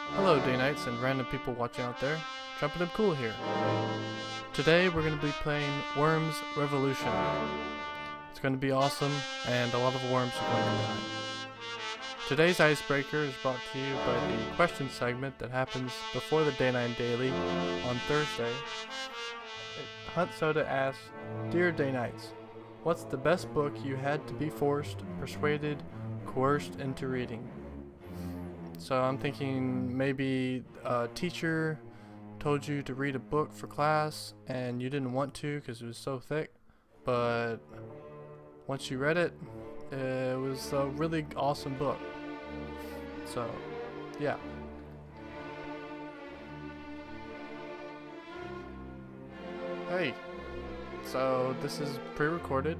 Hello, DayKnights and random people watching out there. Trumpetmcool here. Today we're going to be playing Worms Revolution. It's going to be awesome, and a lot of worms are going to die. Today's icebreaker is brought to you by the question segment that happens before the DayKnight Daily on Thursday. Hunt Soda asks, Dear DayKnights, what's the best book you had to be forced, persuaded, coerced into reading? So I'm thinking maybe a teacher told you to read a book for class and you didn't want to because it was so thick, but once you read it, it was a really awesome book. So, yeah. Hey, so this is pre-recorded.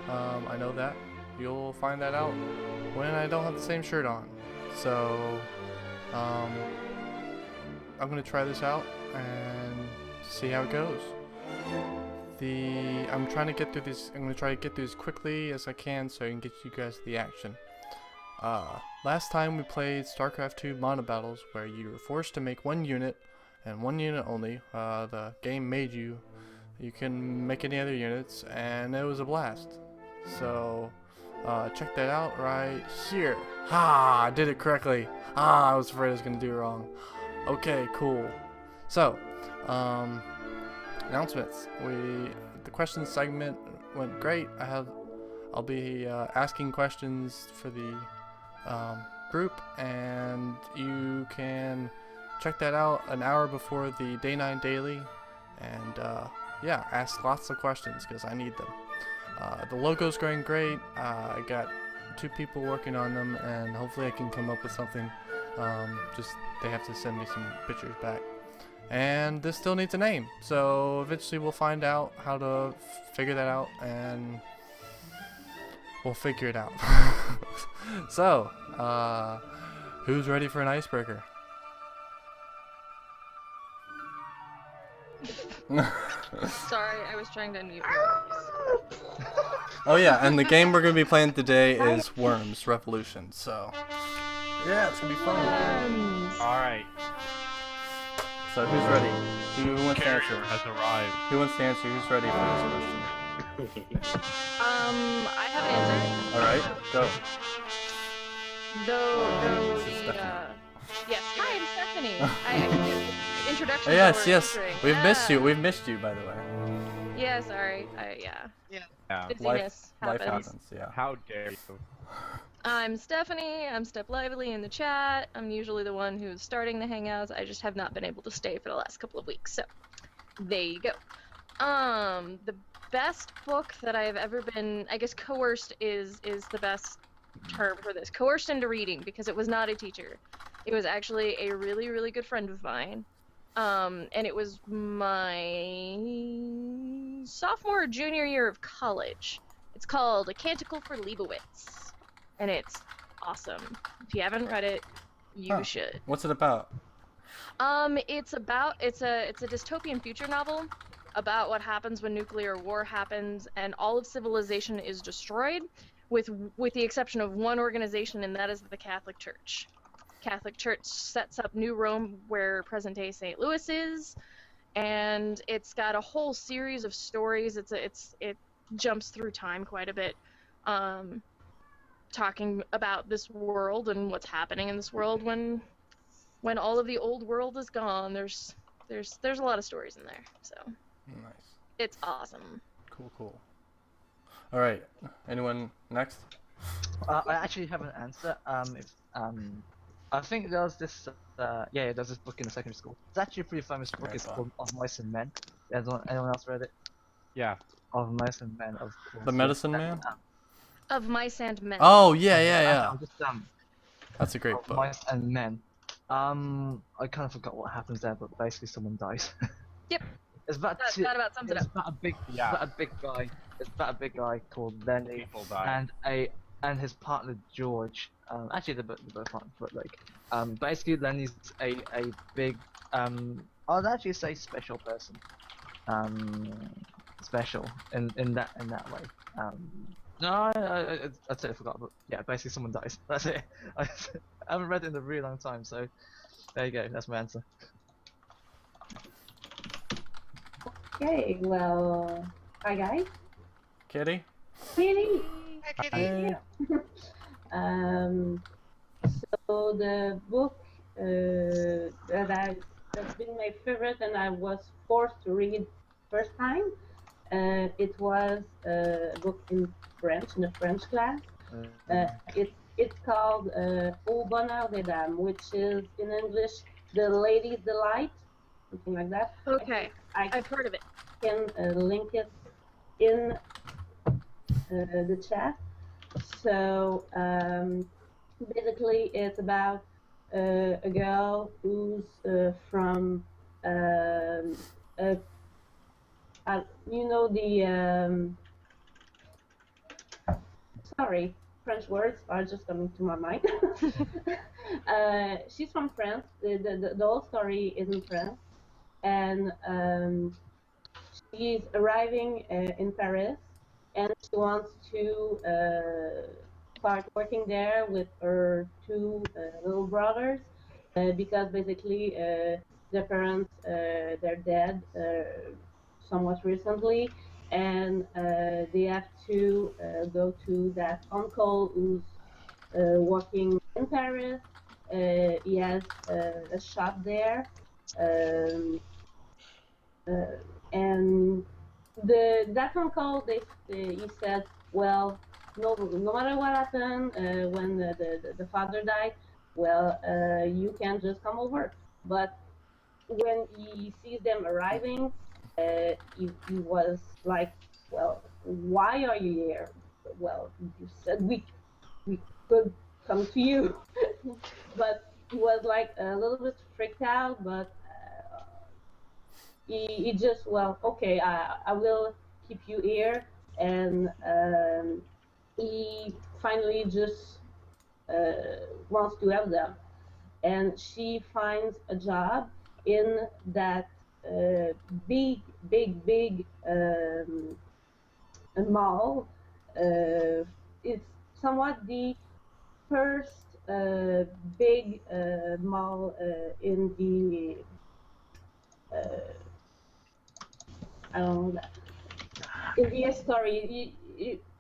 I know that. You'll find that out when I don't have the same shirt on. So, I'm gonna try this out and see how it goes. I'm trying to get through this. I'm gonna try to get through as quickly as I can so I can get you guys the action. Last time we played StarCraft 2 Mono Battles, where you were forced to make one unit and one unit only. The game made you. You can make any other units, and it was a blast. So. Check that out right here. Ha! I did it correctly. I was afraid I was gonna do it wrong. Okay, cool. So, announcements. The question segment went great. I'll be asking questions for the group, and you can check that out an hour before the DayKnight Daily, and yeah, ask lots of questions because I need them. The logo's going great. I got 2 people working on them, and hopefully I can come up with something. Just they have to send me some pictures back. And this still needs a name, so eventually we'll find out how to figure that out, and we'll figure it out. So, who's ready for an icebreaker? Sorry, I was trying to unmute my voice. Oh yeah, and the game we're gonna be playing today is Worms Revolution. So yeah, it's gonna be fun. Alright. So who's ready? Who wants to answer? Carrier has arrived. Who wants to answer? Who's ready for this question? I have an answer. All right, go. Yes. Hi, I'm Stephanie. I can do introduction. Yes. We've missed you. We've missed you, by the way. Yeah, sorry. Yeah. Busyness Life happens. happens. Yeah. How dare you? I'm Stephanie. I'm Step Lively in the chat. I'm usually the one who's starting the Hangouts. I just have not been able to stay for the last couple of weeks. So, there you go. The best book that I've ever been, I guess, coerced is the best term for this. Coerced into reading, because it was not a teacher. It was actually a really, really good friend of mine. And it was my sophomore or junior year of college. It's called A Canticle for Leibowitz, and it's awesome. If you haven't read it, you should. What's it about? It's a dystopian future novel about what happens when nuclear war happens and all of civilization is destroyed, with the exception of one organization, and that is the Catholic Church. Catholic Church sets up New Rome, where present-day St. Louis is, and it's got a whole series of stories. It jumps through time quite a bit, talking about this world and what's happening in this world when all of the old world is gone. There's a lot of stories in there, so Nice. it's awesome. Cool. All right. Anyone next? I actually have an answer. I think there was this, there's this book in the secondary school. It's actually a pretty famous book. It's called Of Mice and Men. Anyone else read it? Yeah. Of Mice and Men, of course. The Medicine Man? Of Mice and Men. Oh yeah. Just, That's a great of book. Mice and Men. I kind of forgot what happens there, but basically someone dies. Yep. It's about That about sums it it's up. about a big, it's about a big guy. It's about a big guy called Lenny People die. and his partner George. Actually, they're both partners, but like, basically Lenny's a big, I'd actually say special person. Special in that way. No, I totally forgot, but yeah, basically someone dies. That's it. I haven't read it in a really long time, so There you go. That's my answer. Okay, well, hi guys. Kitty? Kitty. Hey. Um, so the book that's been my favorite and I was forced to read first time. It was a book in French, in a French class. It's called Au Bonheur des Dames, which is in English The Lady's Delight, something like that. Okay, I I've heard of it. can link it in the chat. So basically, it's about a girl who's from you know the sorry, French words are just coming to my mind. She's from France. The whole story is in France, and she's arriving in Paris, and she wants to start working there with her two little brothers, because basically their parents they're dead somewhat recently, and they have to go to that uncle who's working in Paris. He has a shop there. Um, and that uncle, he said, well, no matter what happened when the father died, well, you can just come over. But when he sees them arriving, he was like, well, why are you here? Well, you said we could come to you. But he was like a little bit freaked out, but he just, well, okay, I will keep you here. And he finally just wants to help them. And she finds a job in that big mall. It's somewhat the first big mall in the I don't know, in the story.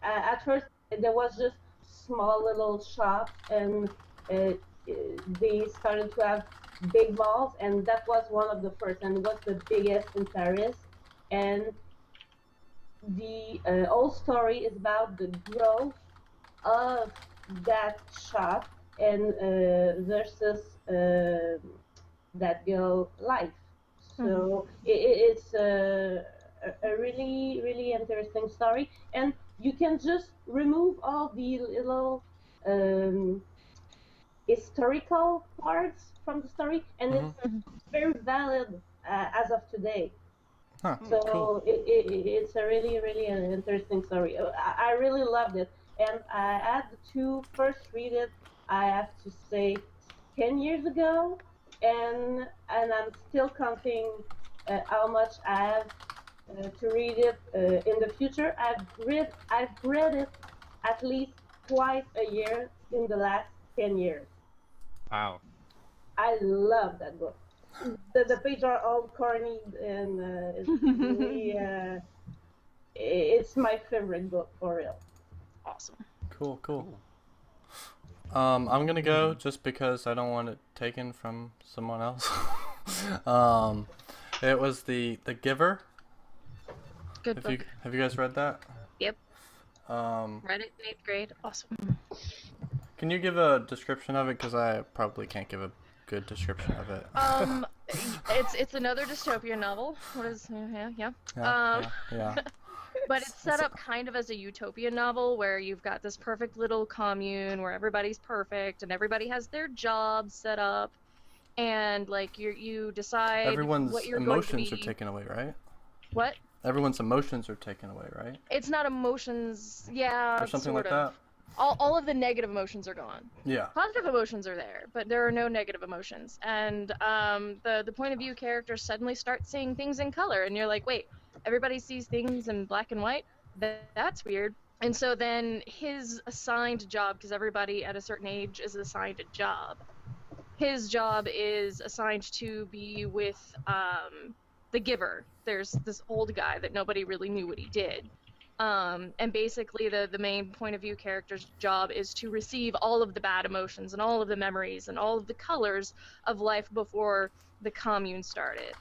At first there was just small little shops, and they started to have big malls, and that was one of the first, and it was the biggest in Paris. And the whole story is about the growth of that shop and versus that girl life. So it's a really interesting story, and you can just remove all the little historical parts from the story, and it's very valid as of today. Huh, So cool. it's a really interesting story. I really loved it, and I had to first read it, I have to say, 10 years ago, and I'm still counting how much I have to read it in the future. I've read it at least twice a year in the last 10 years. Wow. I love that book. The pages are all corny, and it's really it's my favorite book for real. Awesome. Cool. I'm gonna go just because I don't want it taken from someone else. It was the Giver. Good book. Have you guys read that? Yep. Read it in 8th grade. Awesome. Can you give a description of it? Because I probably can't give a good description of it. It's another dystopian novel. What is yeah. Yeah. But it's set up kind of as a utopian novel where you've got this perfect little commune where everybody's perfect and everybody has their jobs set up, and like you decide Everyone's what you're emotions going to be... are taken away, right? What? Everyone's emotions are taken away, right? It's not emotions, yeah, Or something sort like of. that. All of the negative emotions are gone. Yeah. Positive emotions are there, but there are no negative emotions. And the point of view characters suddenly start seeing things in color, and you're like, wait, everybody sees things in black and white? That's weird. And so then his assigned job, because everybody at a certain age is assigned a job, his job is assigned to be with the giver. There's this old guy that nobody really knew what he did. And basically the main point of view character's job is to receive all of the bad emotions and all of the memories and all of the colors of life before the commune started.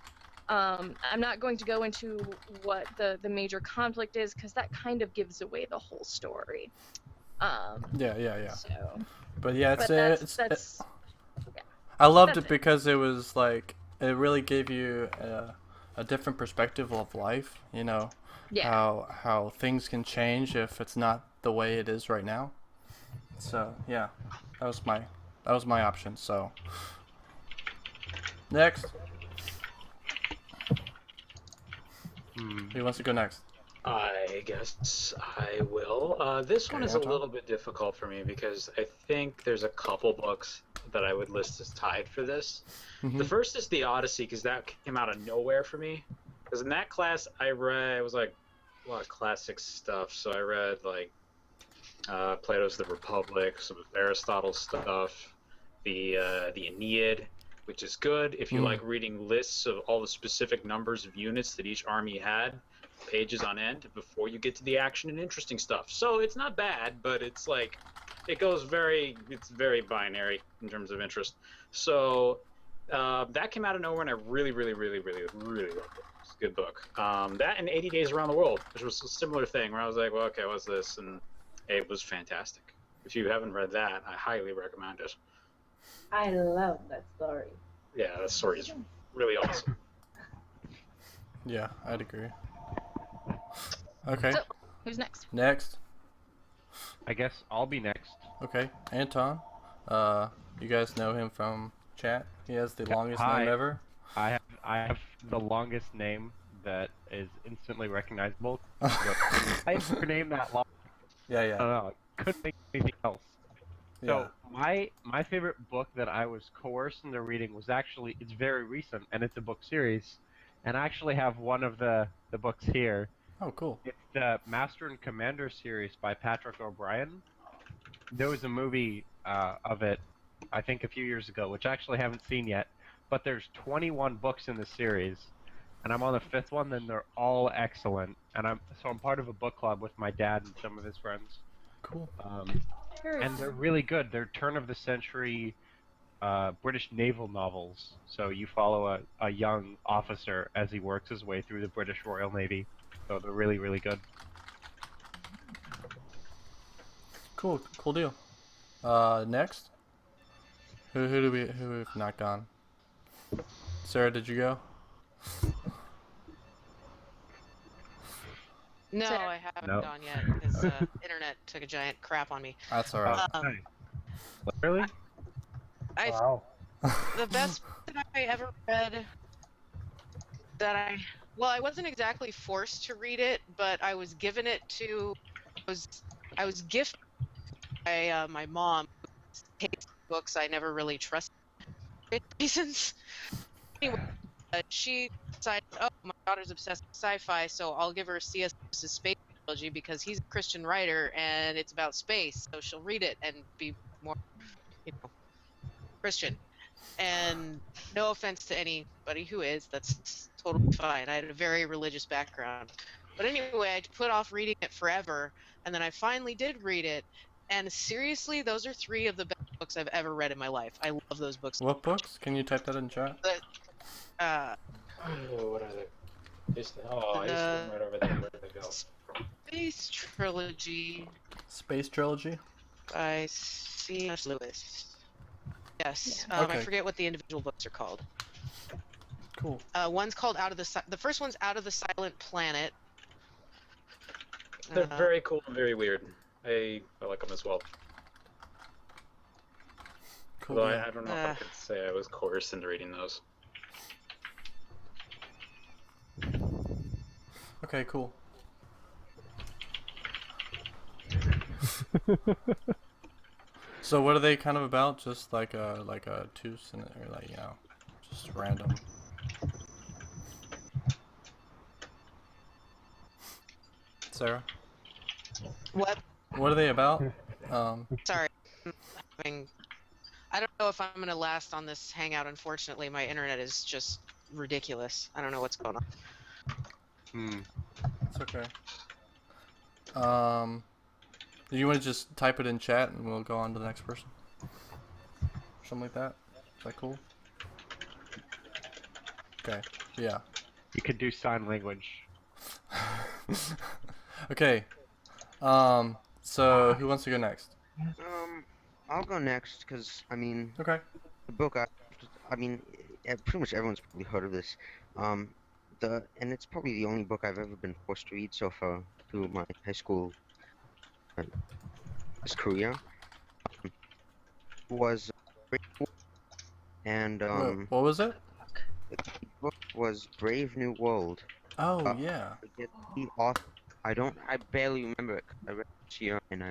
I'm not going to go into what the major conflict is, because that kind of gives away the whole story. Yeah. So, But yeah, but that's I loved that's it because it was like it really gave you a different perspective of life. You know, yeah. how things can change if it's not the way it is right now. So yeah, that was my option. So next, who wants to go next? I guess I will. This one Okay, is a Anton? little bit difficult for me because I think there's a couple books that I would list as tied for this. Mhm. The first is The Odyssey, because that came out of nowhere for me. Because in that class, I was like a lot of classic stuff. So I read like Plato's The Republic, some of Aristotle's stuff, the Aeneid, which is good if you like reading lists of all the specific numbers of units that each army had, pages on end, before you get to the action and interesting stuff. So it's not bad, but it's like it's very binary in terms of interest. So that came out of nowhere, and I really loved it. It's a good book. That and 80 Days Around the World, which was a similar thing, where I was like, well, okay, what's this? And it was fantastic. If you haven't read that, I highly recommend it. I love that story. Yeah, that story is really awesome. Yeah, I'd agree. Okay, So, who's next? next. I guess I'll be next. Okay, Anton. You guys know him from chat. He has the longest Hi. name ever. I have the longest name that is instantly recognizable. I have her name that long. Yeah, I don't know. I couldn't think of anything else. yeah. So my favorite book that I was coerced into reading was it's very recent, and it's a book series, and I actually have one of the books here. Oh, cool. It's the Master and Commander series by Patrick O'Brien. There was a movie of it, I think a few years ago, which I actually haven't seen yet, but there's 21 books in the series, and I'm on the 5th one, and they're all excellent, and I'm part of a book club with my dad and some of his friends. Cool. And they're really good. They're turn-of-the-century British naval novels. So you follow a young officer as he works his way through the British Royal Navy. So they're really good. Cool deal. Next. Who have not gone? Sarah, did you go? No, Sarah? I haven't No. gone yet because internet took a giant crap on me. That's alright. Um, Really? I the best that I ever read I wasn't exactly forced to read it, but I was given it to I was gifted by my mom, who hates books I never really trusted for reasons. Anyway, she decided, oh, my daughter's obsessed with sci-fi, so I'll give her C.S. Lewis's Space Trilogy because he's a Christian writer and it's about space, so she'll read it and be more, Christian. And no offense to anybody who is, that's totally fine. I had a very religious background. But anyway, I put off reading it forever, and then I finally did read it, and seriously, those are 3 of the best books I've ever read in my life. I love those books. What books? Can you type that in chat? Oh, what are they? I used to right over there. Where did they go? Space Trilogy Space Trilogy? by C.S. Lewis. Yes, Okay. I forget what the individual books are called. Cool. One's called the first one's Out of the Silent Planet. They're very cool and very weird. I like them as well. Cool. Although deal. I don't know if I could say I was coerced into reading those. Okay, cool. So what are they kind of about? Just like a two or like, you know, just random. Sarah, What? what are they about? Sorry, I'm having I don't know if I'm gonna last on this Hangout. Unfortunately, my internet is just ridiculous. I don't know what's going on. Hmm. It's okay. Do you want to just type it in chat and we'll go on to the next person? Something like that? Is that cool? Okay. Yeah. You could do sign language. Okay. So who wants to go next? I'll go next because I mean Okay. the book. I mean, pretty much everyone's probably heard of this. Um, and it's probably the only book I've ever been forced to read so far through my high school career. Was and Wait, what was it? the book was Brave New World. Oh, yeah. Forget the author. I barely remember it. I read it this year and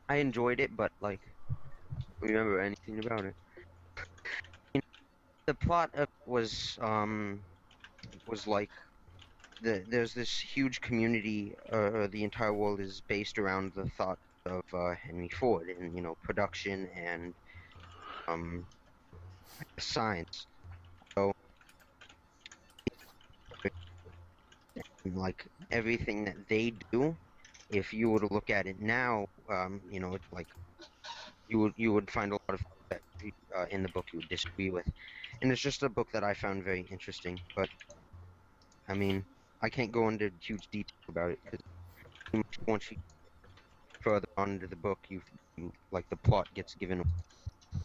I enjoyed it, but like, I don't remember anything about it. The plot of was like there's this huge community. The entire world is based around the thought of Henry Ford and production and science. So like everything that they do, if you were to look at it now, it's like you would find a lot of that in the book you would disagree with, and it's just a book that I found very interesting. But I mean, I can't go into huge detail about it because once you further on into the book, you like the plot gets given away.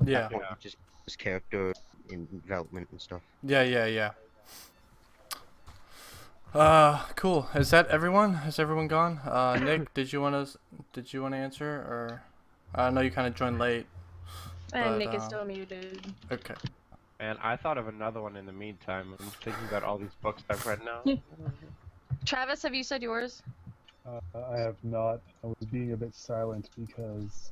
Yeah. That point, just his character in development and stuff. Yeah. Cool. Is that everyone? Has everyone gone? Nick, did you want to answer, or I know you kind of joined late. And But, Nick is still muted. Okay. And I thought of another one in the meantime. I'm thinking about all these books I've read now. Travis, have you said yours? I have not. I was being a bit silent because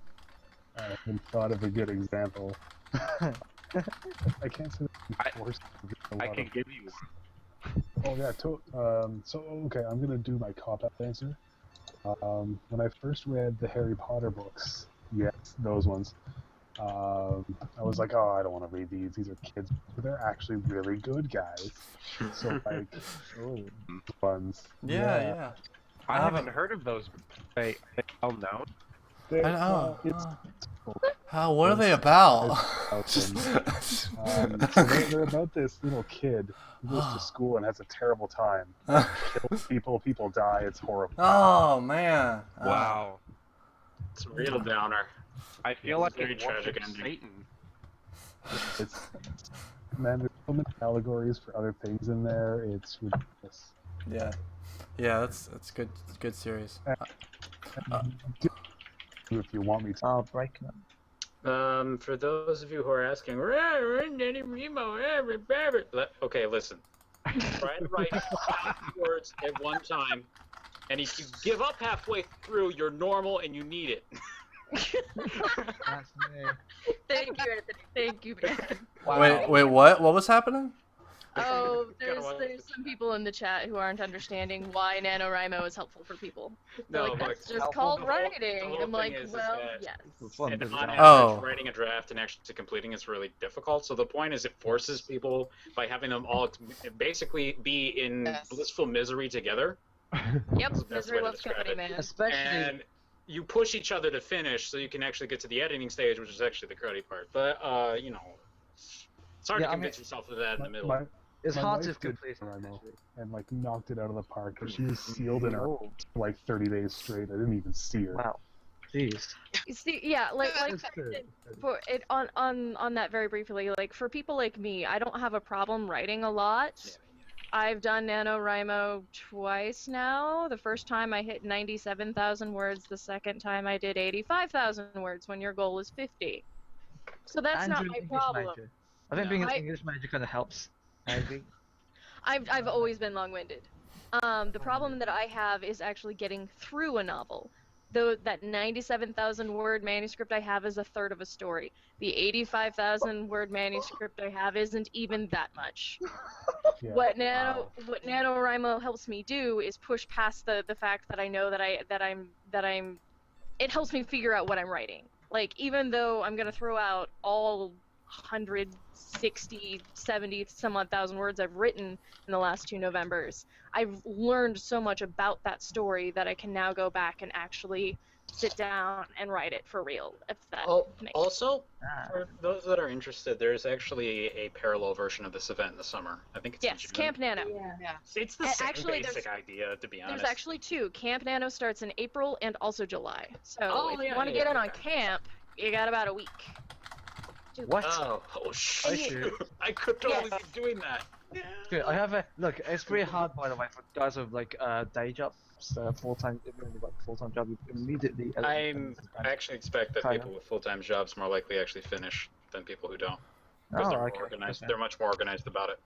I haven't thought of a good example. I can't say that I'm forced to read a I lot can of- give you one. Oh yeah, so okay, I'm gonna do my cop-out answer. When I first read the Harry Potter books, yes, those ones, I was like, oh, I don't want to read these. These are kids, but they're actually really good guys. So like, ones. Yeah. I haven't heard of those. They well known. They're, I know. it's What are they about? so they're about this little kid who goes to school and has a terrible time. Kills people die. It's horrible. Oh man. Wow. It's a real downer. I feel like Very it tragic worships ending. Satan. It's man, there's so many allegories for other things in there. It's ridiculous. Yeah, that's good. Good series. If you want me to. I'll break them. For those of you who are asking, okay, listen. Try to write 5 words at one time, and if you give up halfway through, you're normal and you need it. That's me. Thank you, Anthony. Thank you, man. Wow. Wait, what? What was happening? Oh, Gotta watch there's this. some people in the chat who aren't understanding why NaNoWriMo is helpful for people. They're No, like, like, that's just helpful. called the whole writing. thing I'm like, is well, that- yes. Fun, And but on it's average, Oh. writing a draft and actually completing is really difficult. So the point is, it forces people by having them all basically be in Yes. blissful misery together. Yep, That's the best misery way to loves describe company, it. man. Especially And you push each other to finish, so you can actually get to the editing stage, which is actually the cruddy part. But it's hard Yeah, to I mean, convince yourself of that in the middle. My it's hard wife to did complete. NaNoWriMo and like knocked it out of the park. But she was sealed in her for like 30 days straight. I didn't even see her. Wow. Jeez. You see, yeah, like It's good. for it on that very briefly, like for people like me, I don't have a problem writing a lot. I've done NaNoWriMo twice now. The first time I hit 97,000 words. The second time I did 85,000 words when your goal is 50. So that's And not you're an my English problem. major. I think No. being an English major kind of helps. I agree. I've always been long-winded. The problem that I have is actually getting through a novel. Though that 97,000 word manuscript I have is a third of a story. The 85,000 word manuscript I have isn't even that much. Yeah. What NaNoWriMo helps me do is push past the fact that I know that I'm it helps me figure out what I'm writing. Like, even though I'm gonna throw out all 160, 70, some odd thousand words I've written in the last 2 Novembers. I've learned so much about that story that I can now go back and actually sit down and write it for real, if that makes Also, Ah. for those that are interested, there's actually a parallel version of this event in the summer. I think it's in Yes, June. Camp Nano. Yeah. It's the And same actually, basic idea, to be honest. There's actually 2. Camp Nano starts in April and also July. So Oh, if yeah, you want to yeah, get in on okay. camp, you got about a week. What? Oh shoot! shoot. I could totally Yes. be doing that. Good. I have a look. It's pretty hard, by the way, for guys with like day jobs, full-time, like full-time job. You immediately. I actually expect that Kinda. people with full-time jobs more likely actually finish than people who don't, Oh, because they're more okay. organized. Okay. They're much more organized about it.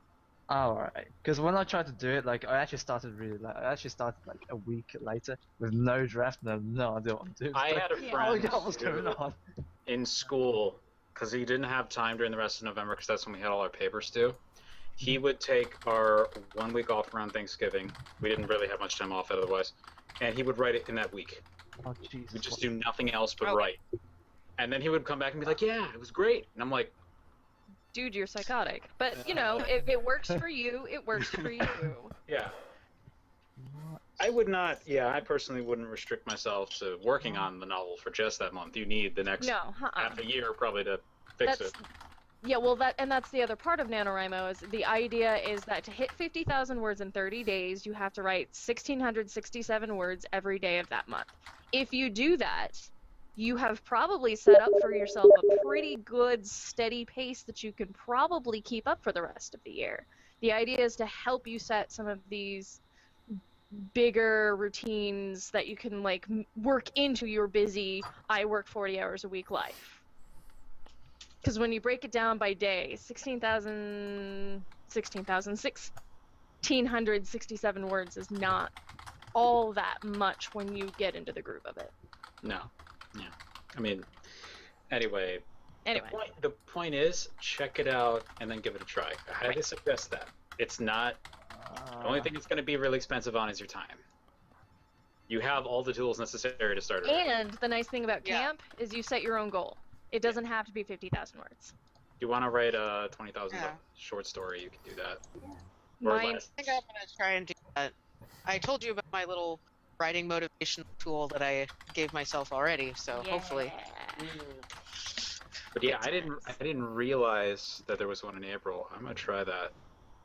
Oh, alright. Because when I tried to do it, like I actually started really late. I actually started like a week later with no draft, no idea what I'm doing. I had a Oh my friend god, what's going who- on? in school, because he didn't have time during the rest of November, because that's when we had all our papers due. He would take our 1 week off around Thanksgiving. We didn't really have much time off otherwise, and he would write it in that week. Oh Jesus. We'd just do nothing else but Oh. write. And then he would come back and be like, "Yeah, it was great," and I'm like, Dude, you're psychotic. But, you know, if it works for you, it works for you. "Yeah." I would not. Yeah, I personally wouldn't restrict myself to working on the novel for just that month. You need the next No, half a year probably to fix That's it. Yeah, well, that's the other part of NaNoWriMo is the idea is that to hit 50,000 words in 30 days, you have to write 1,667 words every day of that month. If you do that, you have probably set up for yourself a pretty good, steady pace that you can probably keep up for the rest of the year. The idea is to help you set some of these bigger routines that you can, like, work into your busy, I work 40 hours a week life. Because when you break it down by day, 1,667 words is not all that much when you get into the groove of it. No. Yeah. I mean, anyway. Anyway, The point is, check it out and then give it a try. I highly suggest that. It's not. The only thing it's going to be really expensive on is your time. You have all the tools necessary to start it. and the nice thing about Yeah. camp is you set your own goal. It doesn't have to be 50,000 words. If you want to write a 20,000 Yeah. short story, you can do that. Or Mine, less. I think I'm gonna try and do that. I told you about my little writing motivation tool that I gave myself already, so hopefully. But yeah, I didn't realize that there was one in April. I'm gonna try that.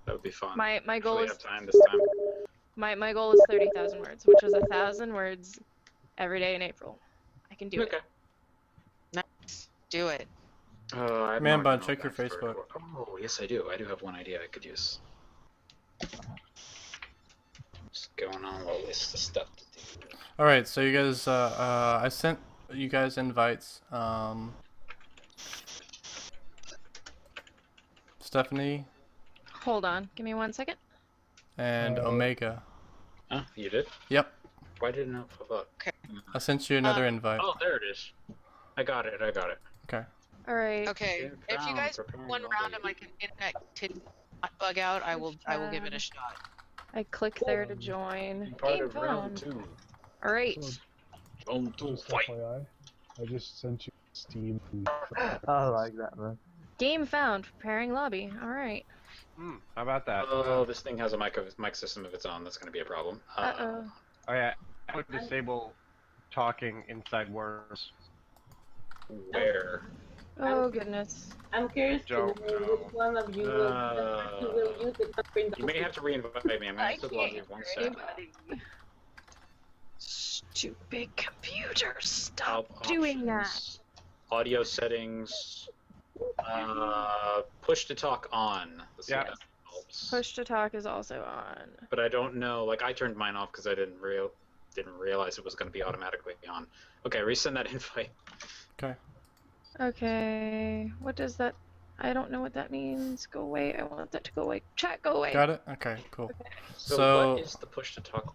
That would be fun. My goal Actually is have time this time. my goal is 30,000 words, which is 1,000 words every day in April. I can do Okay. it. Nice. Do it. I have Man no bun, idea check your what that's for. Facebook. Oh, yes, I do. I do have one idea I could use. Just going on a list of stuff to do. All right, so you guys, I sent you guys invites. Stephanie Hold on, give me 1 second. and Omega. Oh, you did? Yep, Why didn't it pop up? I sent you another invite. Oh, there it is. I got it. Okay. All right. Okay. If you guys one round and my internet did not bug out, I will give it a shot. I click there to join. Part Game of round found. 2. All right. Round 2, Just fight! FYI, I just sent you Steam. I like that, man. Game found. Preparing lobby. All right. How about that? Oh, this thing has a mic system of its own. That's going to be a problem. Uh-oh. Oh yeah, I would disable talking inside words. Where? Oh goodness. I'm curious to know Don't know. which one of you will use the touchscreen. You may have to reinvite me. I'm going to log you 1 second. Stupid computer. Help Stop doing that. options, Audio settings. Push to talk on. Let's see Yeah. if that helps. Push to talk is also on. But I don't know. Like I turned mine off because I didn't realize it was going to be automatically on. Okay, resend that invite. Okay. What does that? I don't know what that means. Go away. I want that to go away. Chat, go away. Got it? Okay, cool. So, So- what is the push to talk?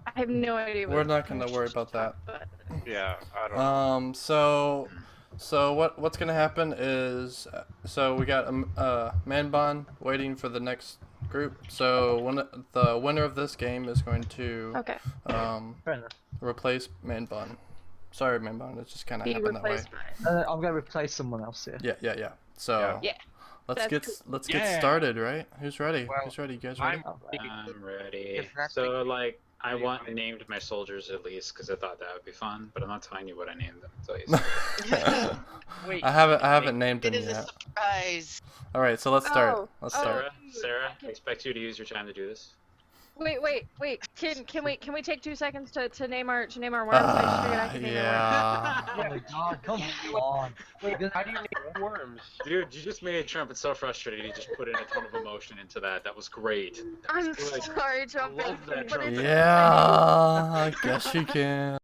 I have no idea. What We're it's not gonna push worry to about talk, that. but- Yeah, I don't know. So what's gonna happen is, so we got Manbon waiting for the next group. So the winner of this game is going to Okay. Fair enough. replace Manbon. Sorry, Manbon, it just kind of Be happened that way. replaced by. I'm gonna replace someone else here. Yeah. So Yeah. let's That's get Yeah. started, right? Who's ready? Well, Who's ready? You guys ready? I'm ready. If that's So, the- like, I named my soldiers at least because I thought that would be fun, but I'm not telling you what I named them until you say Wait. I haven't named It him is a yet. surprise. All right, so let's start. Oh, Let's oh. start. Sarah, I expect you to use your time to do this. Wait. Can we take 2 seconds to name our worms? I just figured I could name yeah. Oh my god, come on. Wait, how do you name worms? Dude, you just made Trumpet so frustrated. He just put in a ton of emotion into that. That was great. That I'm was good. sorry, Trumpet. love that, but it's- Trumpet. Yeah. I guess you can.